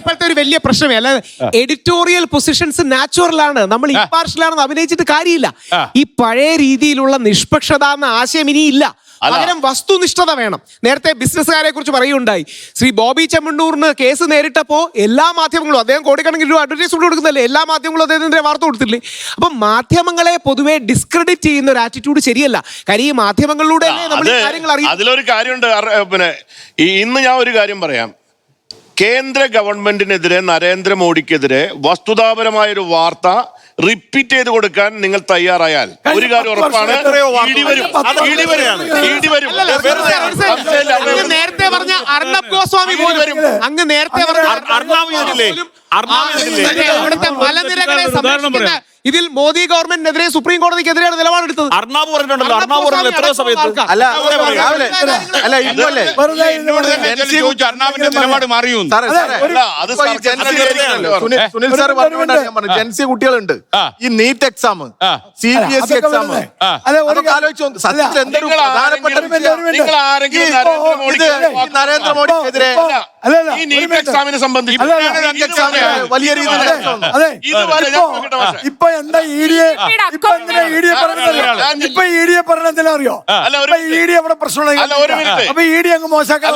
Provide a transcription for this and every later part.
ഇപ്പോഴത്തെ ഒരു വലിയ പ്രശ്നമേ അല്ല, എഡിറ്റോറിയൽ പൊസിഷൻസ് നാച്ചുറൽ ആണ്, നമ്മൾ ഇമ്പാർഷ്യൽ ആണെന്ന് അഭിനയിച്ചിട്ട് കാര്യമില്ല. ഈ പഴയ രീതിയിലുള്ള നിഷ്പക്ഷത എന്ന ആശയം ഇനിയില്ല. പകരം വസ്തുനിഷ്ഠത വേണം. നേരത്തെ ബിസിനസ്സുകാരെ കുറിച്ച് പറയുകയുണ്ടായി. ശ്രീ ബോബി ചെമ്മണ്ണൂറിന് കേസ് നേരിട്ടപ്പോ എല്ലാ മാധ്യമങ്ങളും, അദ്ദേഹം കോടിക്കണക്കിന് രൂപ അഡ്വർടൈസ്മെന്റ് കൊടുക്കുന്നല്ലേ, എല്ലാ മാധ്യമങ്ങളും അദ്ദേഹത്തിന്റെ വാർത്ത കൊടുത്തില്ലേ. അപ്പൊ മാധ്യമങ്ങളെ പൊതുവെ ഡിസ്ക്രെഡിറ്റ് ചെയ്യുന്ന ഒരു ആറ്റിറ്റ്യൂഡ് ശരിയല്ല. കാര്യം ഈ മാധ്യമങ്ങളിലൂടെ നമ്മൾ കാര്യങ്ങൾ അറിയാം. അതിലൊരു കാര്യമുണ്ട്. പിന്നെ ഇന്ന് ഞാൻ ഒരു കാര്യം പറയാം. കേന്ദ്ര ഗവൺമെന്റിനെതിരെ, നരേന്ദ്രമോദിക്കെതിരെ വസ്തുതാപരമായൊരു വാർത്ത റിപ്പീറ്റ് ചെയ്ത് കൊടുക്കാൻ നിങ്ങൾ തയ്യാറായാൽ ഒരു കാര്യം ഉറപ്പാണ്, നേരത്തെ പറഞ്ഞ അർണബ് ഗോസ്വാമി പോലും അങ്ങ് നേരത്തെ അവിടുത്തെ മലനിരകളെ സംരക്ഷിക്കുന്ന ഇതിൽ മോദി ഗവൺമെന്റിനെതിരെ സുപ്രീം കോടതിക്കെതിരെയാണ് നിലപാടെടുത്തത്. അർണാബ് പറഞ്ഞിട്ടുണ്ടല്ലോ. അർണാബ് പറഞ്ഞല്ലോ എത്രയോ സമയത്ത്. അർണാബിന്റെ നിലപാട് മാറിയോ? സുനിൽ സാർ പറഞ്ഞുകൊണ്ടാണ് ഞാൻ പറഞ്ഞത്. ജൻസി കുട്ടികളുണ്ട്, ഈ നീറ്റ് എക്സാം, CBSE എക്സാം, അതൊക്കെ ആലോചിച്ചു. സത്യത്തിൽ എന്തൊരു പ്രധാനപ്പെട്ട നരേന്ദ്രമോദിക്കെതിരെ ഈ നീറ്റ് എക്സാമിനെ സംബന്ധിച്ച് വലിയ രീതിയിൽ ഇപ്പൊ എന്താ ഇഡിയെ പറഞ്ഞെന്താ അറിയോ? ഇഡി അവിടെ പ്രശ്നമുള്ള അപ്പൊ ഇഡി അങ്ങ് മോശമാക്കാൻ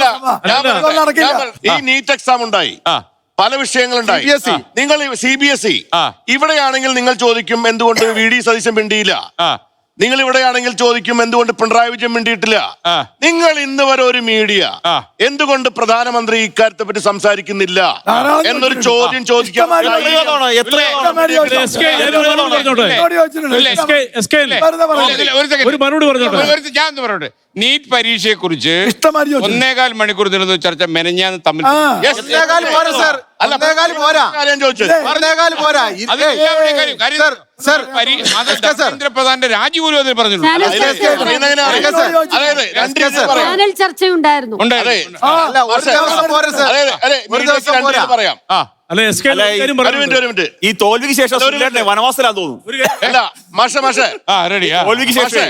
ഈ നീറ്റ് എക്സാം ഉണ്ടായി, പല വിഷയങ്ങളുണ്ടായി. നിങ്ങൾ CBSE ഇവിടെയാണെങ്കിൽ നിങ്ങൾ ചോദിക്കും എന്തുകൊണ്ട് VD സതീശൻ മിണ്ടിയില്ല. നിങ്ങൾ ഇവിടെയാണെങ്കിൽ ചോദിക്കും എന്തുകൊണ്ട് പിണറായി വിജയൻ മിണ്ടിയിട്ടില്ല. നിങ്ങൾ ഇന്ന് വരെ ഒരു മീഡിയ എന്തുകൊണ്ട് പ്രധാനമന്ത്രി ഇക്കാര്യത്തെ പറ്റി സംസാരിക്കുന്നില്ല എന്നൊരു ചോദ്യം ചോദിക്കാൻ ഞാൻ പറഞ്ഞോട്ടെ. നീറ്റ് പരീക്ഷയെ കുറിച്ച് 1.25 മണിക്കൂർ നീളുന്ന ചർച്ച മെനഞ്ഞാന്ന് തമ്മിൽ കേന്ദ്രപ്രധാന്റെ രാജ്യപോലും അതിൽ പറഞ്ഞിട്ടുണ്ട്. ചർച്ചയുണ്ടായിരുന്നു. പറയാം. ഈ തോൽവിക്ക് ശേഷം വനവാസലാന്ന് തോന്നുന്നു. അല്ല മാഷേ തോൽവിക്ക് ശേഷം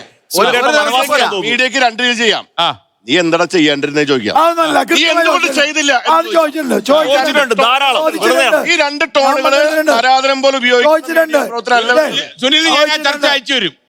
മീഡിയക്ക് 2 രീതിയിൽ ചെയ്യാം. നീ എന്താ ചെയ്യേണ്ടിരുന്നേ ചോദിക്കാം. നീ എന്തുകൊണ്ട് ചെയ്തില്ല? ഈ 2 ടോണുകള് ആരാധനം പോലെ ഉപയോഗിച്ചിട്ടുണ്ട്. സുനിൽ, ഞാൻ ചർച്ച അയച്ചു വരും.